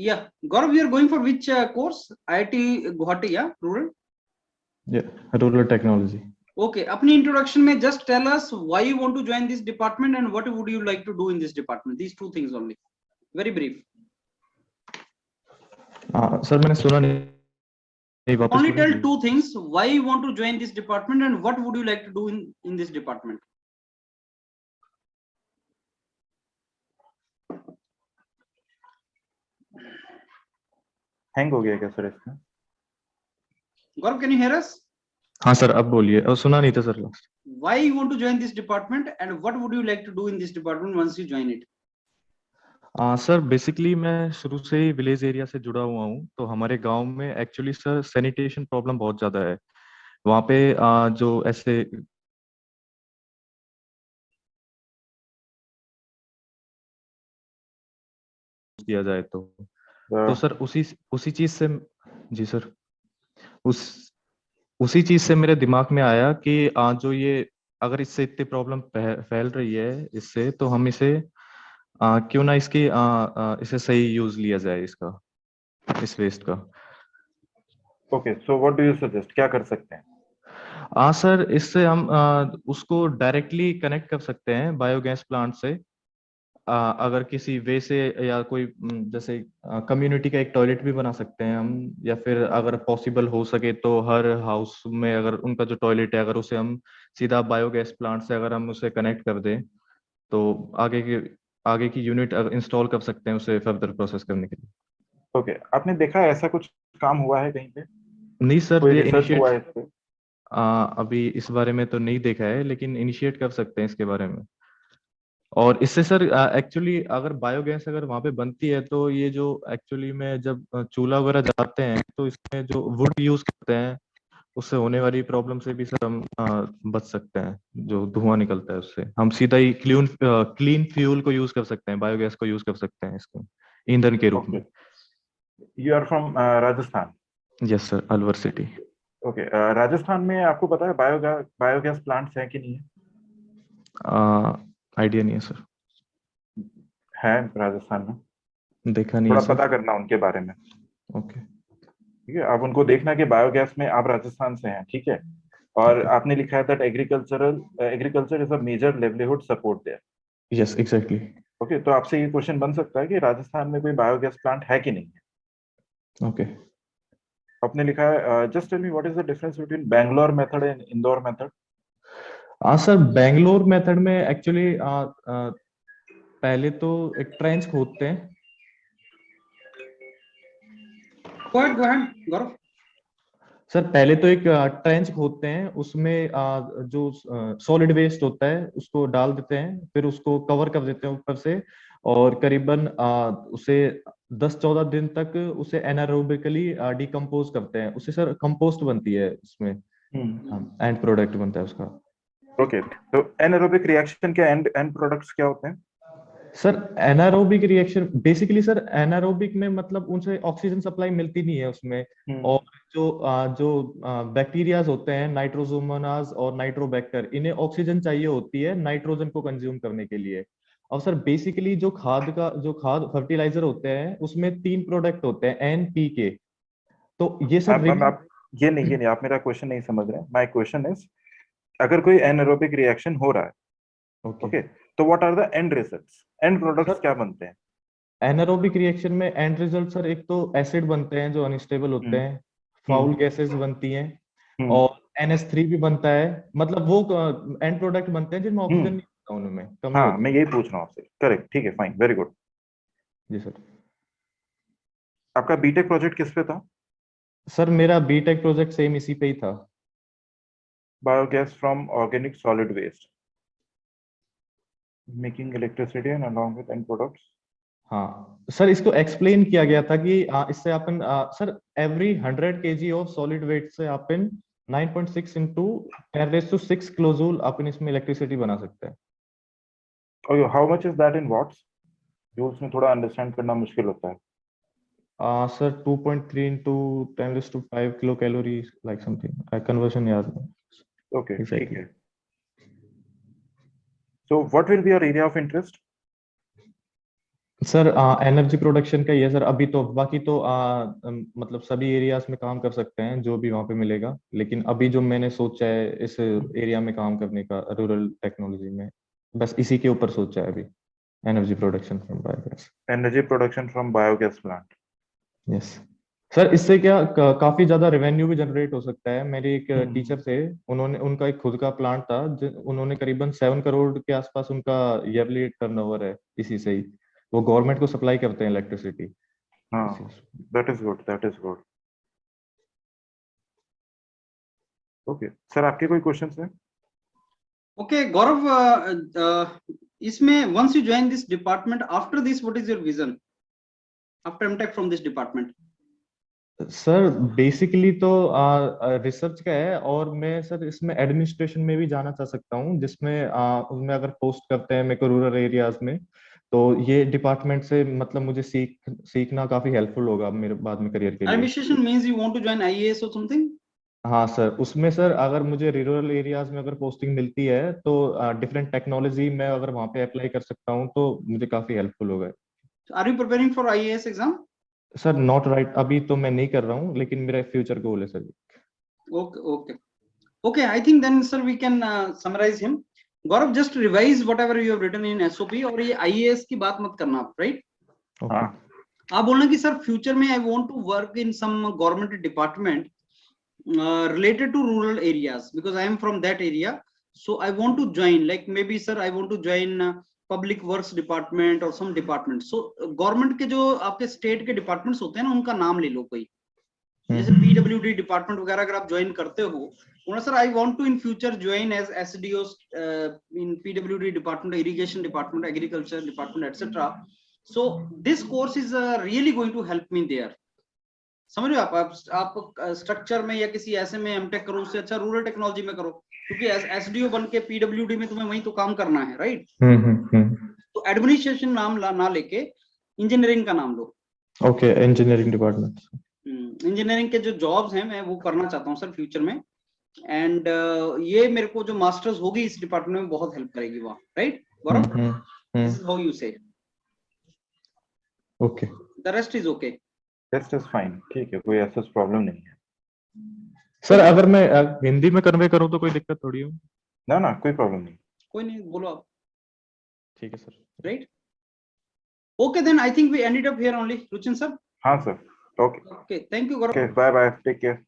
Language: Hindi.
Yeah, Gaurav, you are going for which course? IIT Guwahati, yeah, rural. Yeah, rural technology. Okay, अपनी introduction में just tell us why you want to join this department and what would you like to do in this department. These two things only. Very brief. Sir मैंने सुना नहीं, वापस Only बोलिए। tell two things: why you want to join this department and what would you like to do in this department. Hang हो गया क्या सर इसका? Gaurav, can you hear us? हाँ सर, अब बोलिए। और सुना नहीं था sir last. Why you want to join this department and what would you like to do in this department once you join it? Sir basically मैं शुरू से ही विलेज एरिया से जुड़ा हुआ हूँ, तो हमारे गांव में एक्चुअली सर सैनिटेशन प्रॉब्लम बहुत ज्यादा है। वहाँ पे जो ऐसे किया जाए तो सर उसी चीज से, जी सर, उसी चीज से मेरे दिमाग में आया कि जो ये अगर इससे इतनी प्रॉब्लम फैल रही है इससे, तो हम इसे क्यों ना इसे सही यूज लिया जाए इसका, इस वेस्ट का। Okay, so what do you suggest, क्या कर सकते हैं? सर इससे हम उसको डायरेक्टली कनेक्ट कर सकते हैं बायोगैस प्लांट से। अगर किसी वे से, या कोई जैसे कम्युनिटी का एक टॉयलेट भी बना सकते हैं हम, या फिर अगर पॉसिबल हो सके तो हर हाउस में अगर उनका जो टॉयलेट है, अगर उसे हम सीधा बायोगैस प्लांट से अगर हम उसे कनेक्ट कर दें, तो आगे की यूनिट इंस्टॉल कर सकते हैं उसे फर्दर प्रोसेस करने के लिए। ओके, आपने देखा है ऐसा कुछ काम हुआ है कहीं पे? नहीं सर, कोई ये रिसर्च हुआ है इनिशिएट इस पे? अभी इस बारे में तो नहीं देखा है, लेकिन इनिशिएट कर सकते हैं इसके बारे में। और इससे सर एक्चुअली अगर बायोगैस अगर वहां पे बनती है, तो ये जो एक्चुअली में जब चूल्हा वगैरह जलाते हैं, तो इसमें जो वुड यूज करते हैं, उससे होने वाली प्रॉब्लम से भी सर हम बच सकते हैं। जो धुआं निकलता है उससे हम सीधा ही क्लीन फ्यूल को यूज कर सकते हैं, बायोगैस को यूज कर सकते हैं इसको ईंधन के रूप में। You are from Rajasthan? Yes sir, Alwar city. Okay, Rajasthan में आपको पता है बायोगैस प्लांट्स हैं कि नहीं है? आइडिया नहीं है सर। है राजस्थान में, देखा नहीं है थोड़ा सर। पता करना उनके बारे में। ओके। ठीक है, आप उनको देखना कि बायोगैस में आप राजस्थान से हैं, ठीक है। और आपने लिखा है that agriculture is a major livelihood support there. Yes exactly. Okay, तो आपसे ये क्वेश्चन बन सकता है कि राजस्थान में कोई बायोगैस प्लांट है कि नहीं है। ओके। आपने लिखा है just tell me what is the difference between Bangalore method and Indore method. Sir Bangalore method में एक्चुअली पहले तो एक ट्रेंच खोदते हैं। Go ahead, Gaurav. सर पहले तो एक ट्रेंच खोदते हैं, उसमें जो सॉलिड वेस्ट होता है उसको डाल देते हैं, फिर उसको कवर कर देते हैं ऊपर से, और करीबन उसे 10-14 दिन तक उसे एनारोबिकली डिकम्पोज करते हैं। उससे सर कंपोस्ट बनती है उसमें, एंड प्रोडक्ट बनता है उसका। ओके, तो एनारोबिक रिएक्शन के एंड प्रोडक्ट्स क्या होते हैं? Sir anaerobic reaction basically sir, anaerobic में मतलब उनसे ऑक्सीजन सप्लाई मिलती नहीं है उसमें, और जो बैक्टीरियाज होते हैं नाइट्रोसोमोनास और नाइट्रोबैक्टर, इन्हें ऑक्सीजन चाहिए होती है नाइट्रोजन को कंज्यूम करने के लिए। और सर बेसिकली जो खाद फर्टिलाइजर होते हैं उसमें 3 प्रोडक्ट होते हैं NPK। तो ये सर आप ये नहीं आप मेरा क्वेश्चन नहीं समझ रहे हैं। माय क्वेश्चन इज, अगर कोई एनारोबिक रिएक्शन हो रहा है, ओके, तो what are the end results, and products क्या बनते हैं? एनारोबिक रिएक्शन में एंड रिजल्ट सर, एक तो एसिड बनते हैं जो अनस्टेबल होते हैं, फाउल गैसेस बनती हैं, और NH3 भी बनता है। मतलब वो एंड प्रोडक्ट बनते हैं जिनमें ऑक्सीजन नहीं होता, उनमें कमी हाँ, होती मैं यही पूछ रहा हूँ आपसे। करेक्ट, ठीक है, फाइन, वेरी गुड। है। जी सर। आपका बीटेक प्रोजेक्ट किस पे था? सर मेरा बीटेक प्रोजेक्ट सेम इसी पे ही था। Biogas from organic solid waste, making electricity and along with end products. हाँ सर, इसको एक्सप्लेन किया गया था कि इससे अपन sir every 100 kg of solid wet से अपन 9.6 इंटू 10⁶ किलोजूल अपन इसमें इलेक्ट्रिसिटी बना सकते हैं। Okay, how much is that in watts? जो उसमें थोड़ा अंडरस्टैंड करना मुश्किल होता है। Sir 2.3 into 10⁵ kilo calorie like something, conversion याद नहीं। ओके, ठीक Exactly. है। So what will be your area of interest? Sir energy production का ये सर अभी तो बाकी तो मतलब सभी एरियाज में काम कर सकते हैं जो भी वहाँ पे मिलेगा, लेकिन अभी जो मैंने सोचा है इस एरिया में काम करने का रूरल टेक्नोलॉजी में, बस इसी के ऊपर सोचा है अभी, energy production from biogas. Energy production from biogas plant. Yes sir, इससे क्या काफी ज्यादा रेवेन्यू भी जनरेट हो सकता है। मेरे एक टीचर थे, उन्होंने उनका एक खुद का प्लांट था, उन्होंने करीबन 7 करोड़ के आसपास उनका ईयरली टर्नओवर है इसी से ही। वो गवर्नमेंट को सप्लाई करते हैं इलेक्ट्रिसिटी। हाँ, that is good, that is good. Okay sir, आपके कोई क्वेश्चंस हैं? Okay, Gaurav, इसमें once you join this department, after this, what is your vision after MTech from this department? Sir basically तो रिसर्च का है, और मैं सर इसमें एडमिनिस्ट्रेशन में भी जाना चाह सकता हूँ, जिसमें उसमें अगर पोस्ट करते हैं मेरे को रूरल एरियाज में, तो ये डिपार्टमेंट से मतलब मुझे सीखना काफी हेल्पफुल होगा मेरे बाद में करियर के लिए। Administration means you want to join IAS or something? हाँ सर, उसमें सर अगर मुझे रूरल एरियाज में अगर पोस्टिंग मिलती है तो डिफरेंट टेक्नोलॉजी मैं अगर वहाँ पे अप्लाई कर सकता हूँ तो मुझे काफी हेल्पफुल होगा। Are you preparing for IAS exam? Sir not right, अभी तो मैं नहीं कर रहा हूँ, लेकिन मेरा फ्यूचर गोल है sir. Okay, okay, okay. I think then, sir, we can summarize him. Gaurav, just revise whatever you have written in SOP, और ये IAS की बात मत करना आप, right? ओके आप बोलना कि सर फ्यूचर में I want to work in some government department related to rural areas because I am from that area, so I want to join, like maybe sir I want to join public works department or some department. So government के जो आपके state के departments होते हैं ना, उनका नाम ले लो कोई, जैसे PWD department वगैरह अगर आप join करते हो, बोलना sir I want to in future join as SDO in PWD department, irrigation department, agriculture department, etc. So this course is really going to help me there. समझ रहे हो आप स्ट्रक्चर में या किसी ऐसे में एमटेक करो, उससे अच्छा रूरल टेक्नोलॉजी में करो, क्योंकि एसडीओ बन के पीडब्ल्यूडी में तुम्हें वहीं तो काम करना है, राइट? तो एडमिनिस्ट्रेशन नाम ना लेके इंजीनियरिंग का नाम लो। Okay, engineering department. इंजीनियरिंग के जो जॉब्स हैं मैं वो करना चाहता हूँ सर फ्यूचर में, एंड ये मेरे को जो मास्टर्स होगी इस डिपार्टमेंट में बहुत हेल्प करेगी वहाँ, right Gaurav? This is how you say. Okay, the rest is okay. Test is fine, ठीक है, कोई ऐसा प्रॉब्लम नहीं है सर। अगर मैं हिंदी में कन्वे करूं तो कोई दिक्कत थोड़ी हो? ना ना, कोई प्रॉब्लम नहीं। कोई नहीं, बोलो आप। ठीक है sir, right? Okay then I think we ended up here only, Ruchin sir. हाँ sir, okay okay, thank you Gaurav. Okay, bye bye, take care.